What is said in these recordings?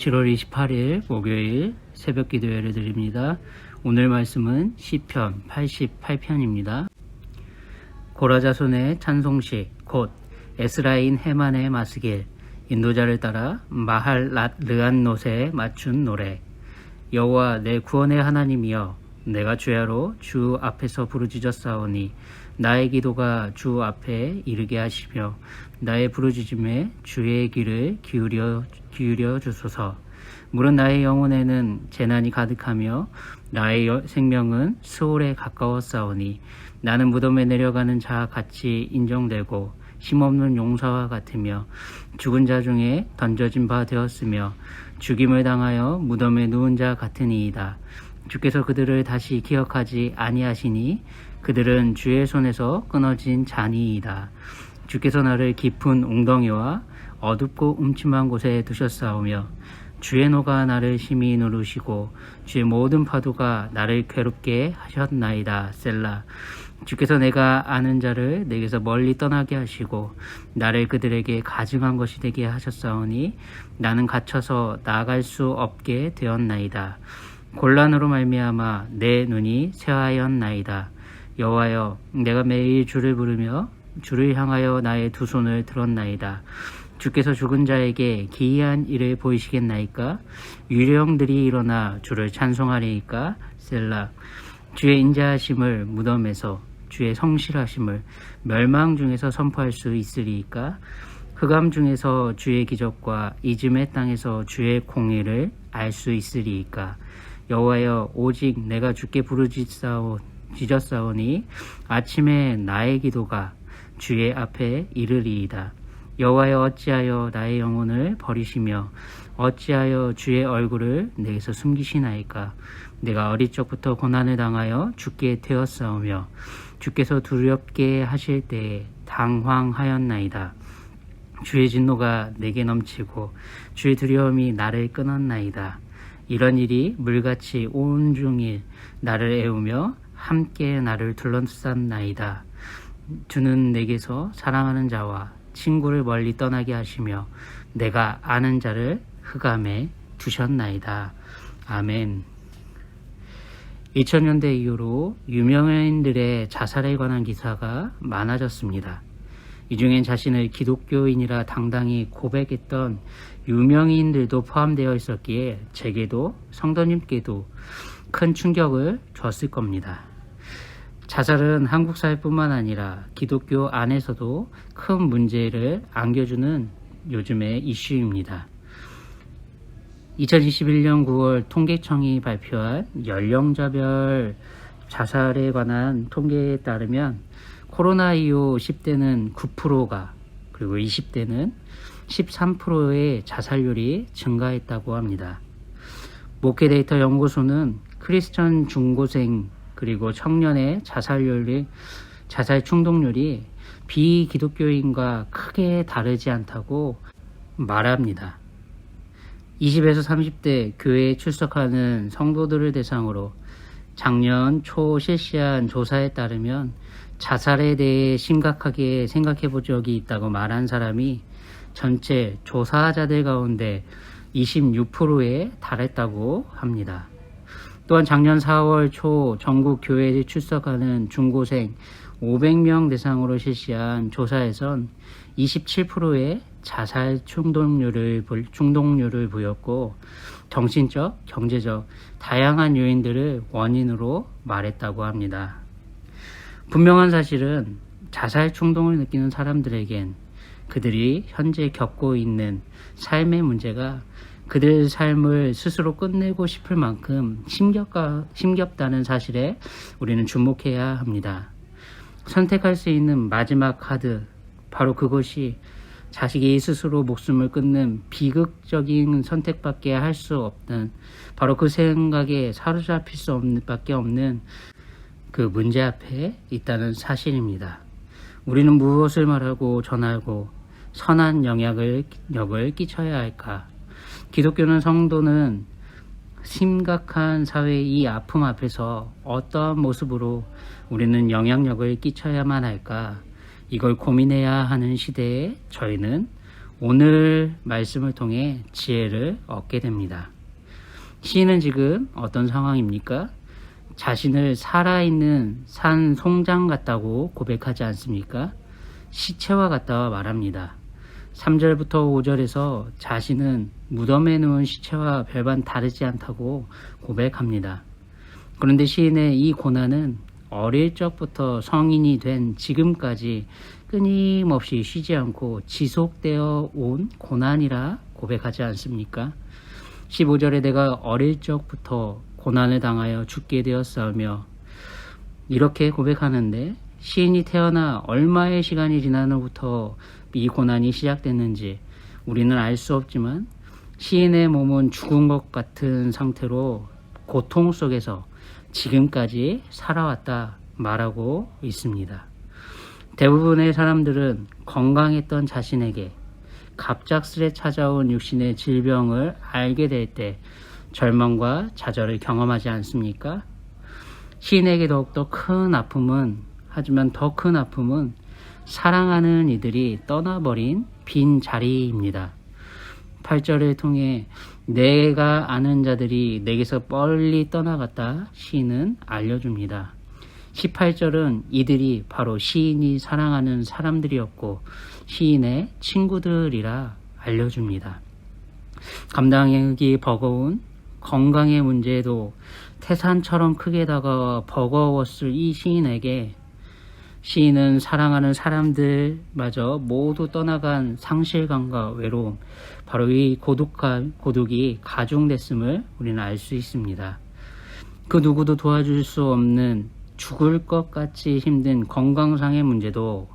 7월 28일 목요일 새벽 기도 예를 드립니다. 오늘 말씀은 시편 88편입니다. 고라자손의 찬송식 곧 에스라인 헤만의 마스길 인도자를 따라 마할 르안롯에 맞춘 노래. 여호와 내 구원의 하나님이여, 내가 주야로 주 앞에서 부르짖었사오니 나의 기도가 주 앞에 이르게 하시며 나의 부르짖음에 주의 귀를 기울여 주소서. 물은 나의 영혼에는 재난이 가득하며 나의 생명은 스올에 가까웠사오니 나는 무덤에 내려가는 자 같이 인정되고 힘없는 용사와 같으며 죽은 자 중에 던져진 바 되었으며 죽임을 당하여 무덤에 누운 자 같으니이다. 주께서 그들을 다시 기억하지 아니하시니 그들은 주의 손에서 끊어진 잔이이다. 주께서 나를 깊은 웅덩이와 어둡고 음침한 곳에 두셨사오며 주의 노가 나를 심히 누르시고 주의 모든 파도가 나를 괴롭게 하셨나이다. 셀라. 주께서 내가 아는 자를 내게서 멀리 떠나게 하시고 나를 그들에게 가증한 것이 되게 하셨사오니 나는 갇혀서 나아갈 수 없게 되었나이다. 곤란으로 말미암아 내 눈이 쇠하였나이다. 여호와여, 내가 매일 주를 부르며 주를 향하여 나의 두 손을 들었나이다. 주께서 죽은 자에게 기이한 일을 보이시겠나이까? 유령들이 일어나 주를 찬송하리이까? 셀라. 주의 인자하심을 무덤에서, 주의 성실하심을 멸망 중에서 선포할 수 있으리이까? 흑암 중에서 주의 기적과 이즘의 땅에서 주의 공의를 알 수 있으리이까? 여호와여, 오직 내가 주께 부르짖었사오니 아침에 나의 기도가 주의 앞에 이르리이다. 여호와여, 어찌하여 나의 영혼을 버리시며 어찌하여 주의 얼굴을 내게서 숨기시나이까? 내가 어릴 적부터 고난을 당하여 죽게 되었사오며 주께서 두렵게 하실 때에 당황하였나이다. 주의 진노가 내게 넘치고 주의 두려움이 나를 끊었나이다. 이런 일이 물같이 온종일 나를 애우며 함께 나를 둘러쌌나이다. 주는 내게서 사랑하는 자와 친구를 멀리 떠나게 하시며 내가 아는 자를 흑암에 두셨나이다. 아멘. 2000년대 이후로 유명인들의 자살에 관한 기사가 많아졌습니다. 이 중엔 자신을 기독교인이라 당당히 고백했던 유명인들도 포함되어 있었기에 제게도 성도님께도 큰 충격을 줬을 겁니다. 자살은 한국 사회뿐만 아니라 기독교 안에서도 큰 문제를 안겨주는 요즘의 이슈입니다. 2021년 9월 통계청이 발표한 연령자별 자살에 관한 통계에 따르면 코로나 이후 10대는 9%가 그리고 20대는 13%의 자살률이 증가했다고 합니다. 목회데이터 연구소는 크리스천 중고생 그리고 청년의 자살 충동률이 비기독교인과 크게 다르지 않다고 말합니다. 20에서 30대 교회에 출석하는 성도들을 대상으로 작년 초 실시한 조사에 따르면 자살에 대해 심각하게 생각해 본 적이 있다고 말한 사람이 전체 조사자들 가운데 26%에 달했다고 합니다. 또한 작년 4월 초 전국 교회에 출석하는 중고생 500명 대상으로 실시한 조사에선 27%의 자살 충동률을 보였고 정신적, 경제적 다양한 요인들을 원인으로 말했다고 합니다. 분명한 사실은 자살 충동을 느끼는 사람들에겐 그들이 현재 겪고 있는 삶의 문제가 그들 삶을 스스로 끝내고 싶을 만큼 힘겹다는 사실에 우리는 주목해야 합니다. 선택할 수 있는 마지막 카드, 바로 그것이 자식이 스스로 목숨을 끊는 비극적인 선택밖에 할 수 없는, 바로 그 생각에 사로잡힐 수 밖에 없는 그 문제 앞에 있다는 사실입니다. 우리는 무엇을 말하고 전하고 선한 영향을 끼쳐야 할까? 기독교는 성도는 심각한 사회의 이 아픔 앞에서 어떠한 모습으로 우리는 영향력을 끼쳐야만 할까? 이걸 고민해야 하는 시대에 저희는 오늘 말씀을 통해 지혜를 얻게 됩니다. 시인은 지금 어떤 상황입니까? 자신을 살아있는 산 송장 같다고 고백하지 않습니까? 시체와 같다고 말합니다. 3절부터 5절에서 자신은 무덤에 누운 시체와 별반 다르지 않다고 고백합니다. 그런데 시인의 이 고난은 어릴 적부터 성인이 된 지금까지 끊임없이 쉬지 않고 지속되어 온 고난이라 고백하지 않습니까? 15절에 내가 어릴 적부터 고난을 당하여 죽게 되었사오며 이렇게 고백하는데 시인이 태어나 얼마의 시간이 지난 후부터 이 고난이 시작됐는지 우리는 알 수 없지만 시인의 몸은 죽은 것 같은 상태로 고통 속에서 지금까지 살아왔다 말하고 있습니다. 대부분의 사람들은 건강했던 자신에게 갑작스레 찾아온 육신의 질병을 알게 될 때 절망과 좌절을 경험하지 않습니까? 시인에게 더욱더 큰 아픔은 하지만 더 큰 아픔은 사랑하는 이들이 떠나버린 빈 자리입니다. 8절을 통해 내가 아는 자들이 내게서 빨리 떠나갔다 시인은 알려줍니다. 18절은 이들이 바로 시인이 사랑하는 사람들이었고 시인의 친구들이라 알려줍니다. 감당하기 버거운 건강의 문제도 태산처럼 크게 다가와 버거웠을 이 시인에게 시인은 사랑하는 사람들마저 모두 떠나간 상실감과 외로움, 바로 이 고독이 가중됐음을 우리는 알 수 있습니다. 그 누구도 도와줄 수 없는 죽을 것 같이 힘든 건강상의 문제도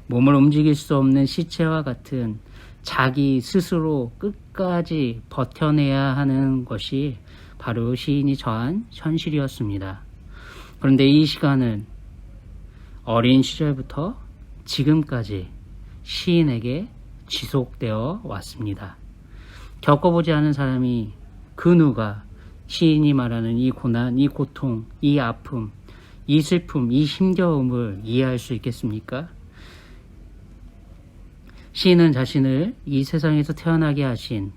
몸을 움직일 수 없는 시체와 같은 자기 스스로 끝까지 버텨내야 하는 것이 바로 시인이 처한 현실이었습니다. 그런데 이 시간은 어린 시절부터 지금까지 시인에게 지속되어 왔습니다. 겪어보지 않은 사람이 그 누가 시인이 말하는 이 고난, 이 고통, 이 아픔, 이 슬픔, 이 힘겨움을 이해할 수 있겠습니까? 시인은 자신을 이 세상에서 태어나게 하신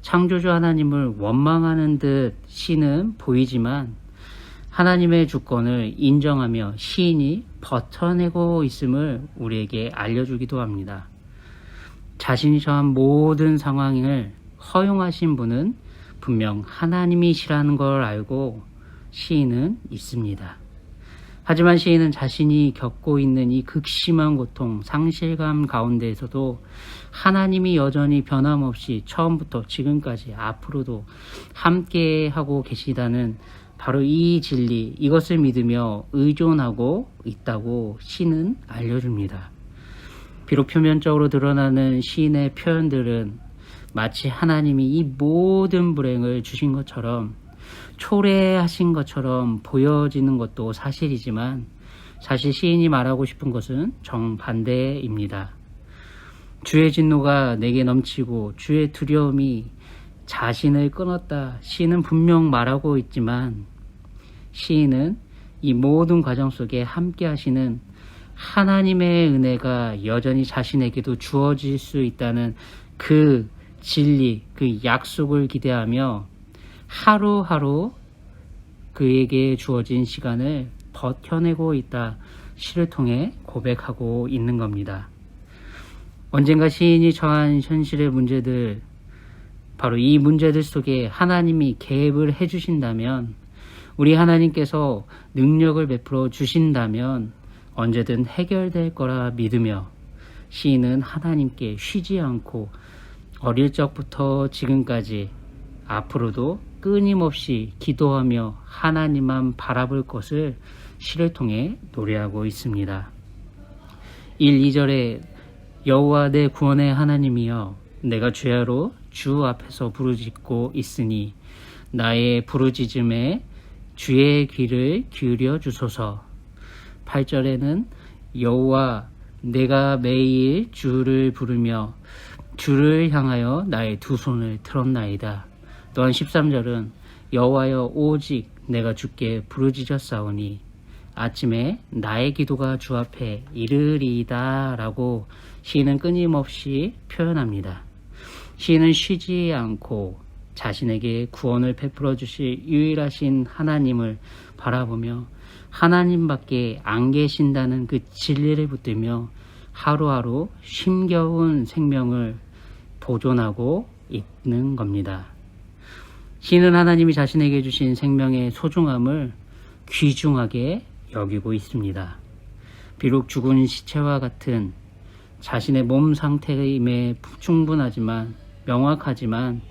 창조주 하나님을 원망하는 듯 시는 보이지만 하나님의 주권을 인정하며 시인이 버텨내고 있음을 우리에게 알려주기도 합니다. 자신이 처한 모든 상황을 허용하신 분은 분명 하나님이시라는 걸 알고 시인은 있습니다. 하지만 시인은 자신이 겪고 있는 이 극심한 고통, 상실감 가운데에서도 하나님이 여전히 변함없이 처음부터 지금까지 앞으로도 함께하고 계시다는 바로 이 진리, 이것을 믿으며 의존하고 있다고 시는 알려줍니다. 비록 표면적으로 드러나는 시인의 표현들은 마치 하나님이 이 모든 불행을 주신 것처럼 초래하신 것처럼 보여지는 것도 사실이지만 사실 시인이 말하고 싶은 것은 정반대입니다. 주의 진노가 내게 넘치고 주의 두려움이 자신을 끊었다. 시인은 분명 말하고 있지만 시인은 이 모든 과정 속에 함께 하시는 하나님의 은혜가 여전히 자신에게도 주어질 수 있다는 그 진리, 그 약속을 기대하며 하루하루 그에게 주어진 시간을 버텨내고 있다. 시를 통해 고백하고 있는 겁니다. 언젠가 시인이 처한 현실의 문제들, 바로 이 문제들 속에 하나님이 개입을 해주신다면, 우리 하나님께서 능력을 베풀어 주신다면 언제든 해결될 거라 믿으며 시인은 하나님께 쉬지 않고 어릴 적부터 지금까지 앞으로도 끊임없이 기도하며 하나님만 바라볼 것을 시를 통해 노래하고 있습니다. 1, 2절에 여호와 내 구원의 하나님이여 내가 죄아로 주 앞에서 부르짖고 있으니 나의 부르짖음에 주의 귀를 기울여 주소서. 8절에는 여호와 내가 매일 주를 부르며 주를 향하여 나의 두 손을 들었나이다. 또한 13절은 여호와여 오직 내가 주께 부르짖었사오니 아침에 나의 기도가 주 앞에 이르리이다 라고 시인은 끊임없이 표현합니다. 시인은 쉬지 않고 자신에게 구원을 베풀어 주실 유일하신 하나님을 바라보며 하나님밖에 안 계신다는 그 진리를 붙들며 하루하루 힘겨운 생명을 보존하고 있는 겁니다. 시인은 하나님이 자신에게 주신 생명의 소중함을 귀중하게 여기고 있습니다. 비록 죽은 시체와 같은 자신의 몸 상태임에 충분하지만 명확하지만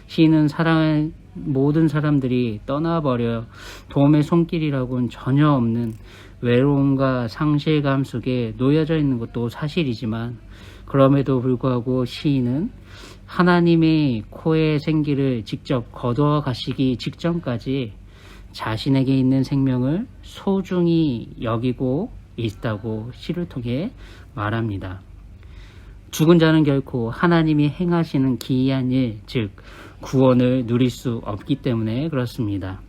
시인은 사랑하는 모든 사람들이 떠나버려 도움의 손길이라고는 전혀 없는 외로움과 상실감 속에 놓여져 있는 것도 사실이지만 그럼에도 불구하고 시인은 하나님의 코의 생기를 직접 거두어 가시기 직전까지 자신에게 있는 생명을 소중히 여기고 있다고 시를 통해 말합니다. 죽은 자는 결코 하나님이 행하시는 기이한 일, 즉 구원을 누릴 수 없기 때문에 그렇습니다.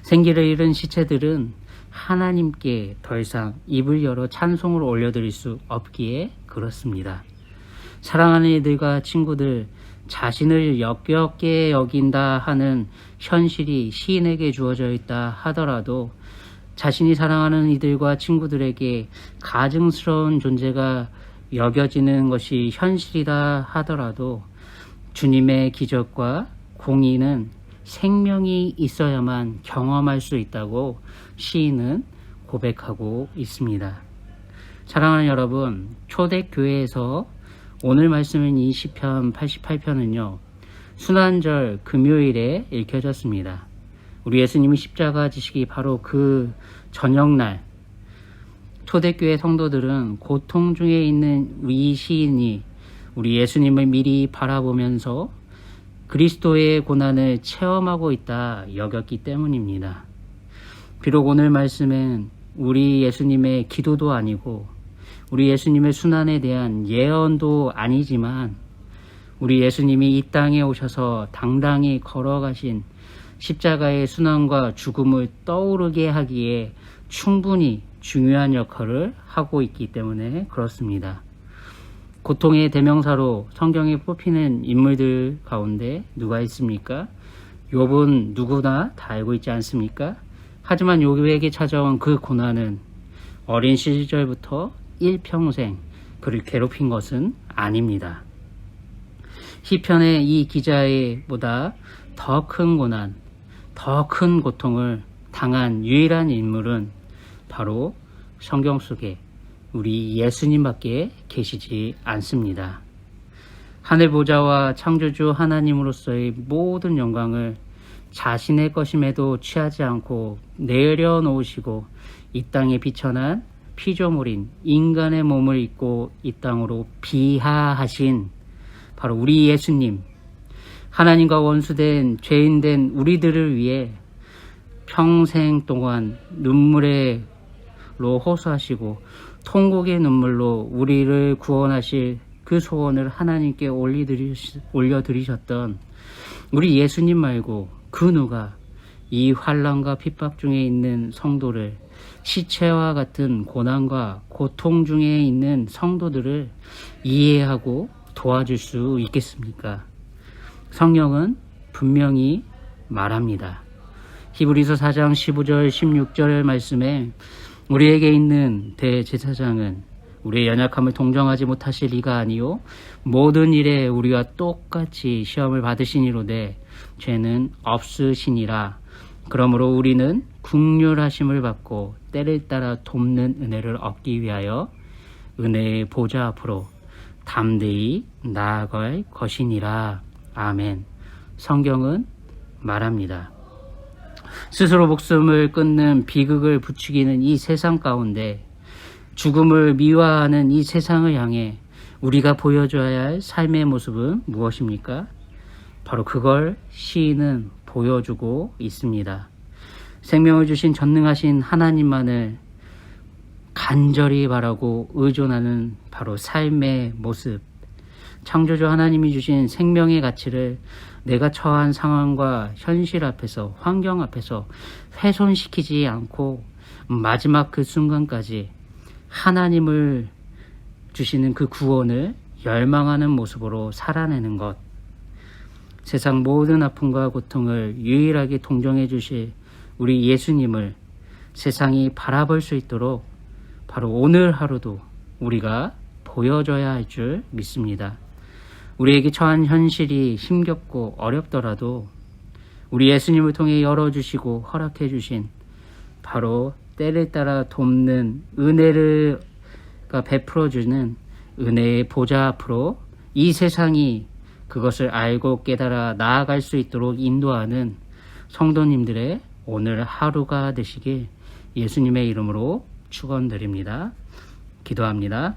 생기를 잃은 시체들은 하나님께 더 이상 입을 열어 찬송을 올려드릴 수 없기에 그렇습니다. 사랑하는 이들과 친구들, 자신을 역겹게 여긴다 하는 현실이 시인에게 주어져 있다 하더라도 자신이 사랑하는 이들과 친구들에게 가증스러운 존재가 여겨지는 것이 현실이다 하더라도 주님의 기적과 공의는 생명이 있어야만 경험할 수 있다고 시인은 고백하고 있습니다. 사랑하는 여러분, 초대교회에서 오늘 말씀인 이 시편 88편은요, 순환절 금요일에 읽혀졌습니다. 우리 예수님이 십자가 지시기 바로 그 저녁날, 초대교회 성도들은 고통 중에 있는 이 시인이 우리 예수님을 미리 바라보면서 그리스도의 고난을 체험하고 있다 여겼기 때문입니다. 비록 오늘 말씀은 우리 예수님의 기도도 아니고 우리 예수님의 순환에 대한 예언도 아니지만 우리 예수님이 이 땅에 오셔서 당당히 걸어가신 십자가의 순환과 죽음을 떠오르게 하기에 충분히 중요한 역할을 하고 있기 때문에 그렇습니다. 고통의 대명사로 성경에 뽑히는 인물들 가운데 누가 있습니까? 욥은 누구나 다 알고 있지 않습니까? 하지만 욥에게 찾아온 그 고난은 어린 시절부터 일평생 그를 괴롭힌 것은 아닙니다. 시편의 이 기자의 보다 더 큰 고난, 더 큰 고통을 당한 유일한 인물은 바로 성경 속에 우리 예수님밖에 계시지 않습니다. 하늘 보좌와 창조주 하나님으로서의 모든 영광을 자신의 것임에도 취하지 않고 내려놓으시고 이 땅에 비천한 피조물인 인간의 몸을 입고 이 땅으로 비하하신 바로 우리 예수님, 하나님과 원수된 죄인된 우리들을 위해 평생 동안 눈물로 호소하시고 통곡의 눈물로 우리를 구원하실 그 소원을 하나님께 올려드리셨던 우리 예수님 말고 그 누가 이 환난과 핍박 중에 있는 성도를, 시체와 같은 고난과 고통 중에 있는 성도들을 이해하고 도와줄 수 있겠습니까? 성경은 분명히 말합니다. 히브리서 4장 15절 16절 말씀에 우리에게 있는 대제사장은 우리의 연약함을 동정하지 못하실 이가 아니요 모든 일에 우리와 똑같이 시험을 받으시니로되 죄는 없으시니라. 그러므로 우리는 긍휼하심을 받고 때를 따라 돕는 은혜를 얻기 위하여 은혜의 보좌 앞으로 담대히 나아갈 것이니라. 아멘. 성경은 말합니다. 스스로 목숨을 끊는 비극을 부추기는 이 세상 가운데 죽음을 미화하는 이 세상을 향해 우리가 보여줘야 할 삶의 모습은 무엇입니까? 바로 그걸 시인은 보여주고 있습니다. 생명을 주신 전능하신 하나님만을 간절히 바라고 의존하는 바로 삶의 모습. 창조주 하나님이 주신 생명의 가치를 내가 처한 상황과 현실 앞에서, 환경 앞에서 훼손시키지 않고 마지막 그 순간까지 하나님을 주시는 그 구원을 열망하는 모습으로 살아내는 것, 세상 모든 아픔과 고통을 유일하게 동정해 주실 우리 예수님을 세상이 바라볼 수 있도록 바로 오늘 하루도 우리가 보여줘야 할 줄 믿습니다. 우리에게 처한 현실이 힘겹고 어렵더라도 우리 예수님을 통해 열어주시고 허락해 주신 바로 때를 따라 돕는 은혜를 베풀어주는 은혜의 보좌 앞으로 이 세상이 그것을 알고 깨달아 나아갈 수 있도록 인도하는 성도님들의 오늘 하루가 되시길 예수님의 이름으로 축원드립니다. 기도합니다.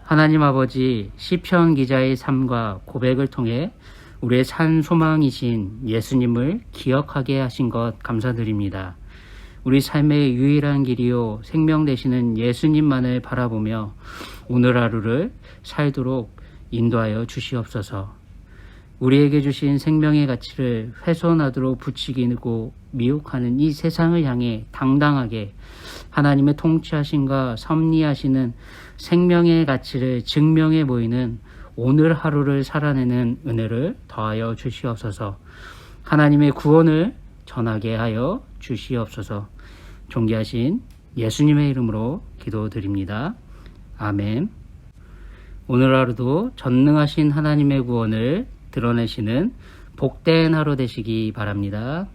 하나님 아버지, 시편 기자의 삶과 고백을 통해 우리의 산 소망이신 예수님을 기억하게 하신 것 감사드립니다. 우리 삶의 유일한 길이요 생명 되시는 예수님만을 바라보며 오늘 하루를 살도록 인도하여 주시옵소서. 우리에게 주신 생명의 가치를 훼손하도록 부추기고 미혹하는 이 세상을 향해 당당하게 하나님의 통치하심과 섭리하시는 생명의 가치를 증명해 보이는 오늘 하루를 살아내는 은혜를 더하여 주시옵소서. 하나님의 구원을 전하게 하여 주시옵소서. 존귀하신 예수님의 이름으로 기도드립니다. 아멘. 오늘 하루도 전능하신 하나님의 구원을 드러내시는 복된 하루 되시기 바랍니다.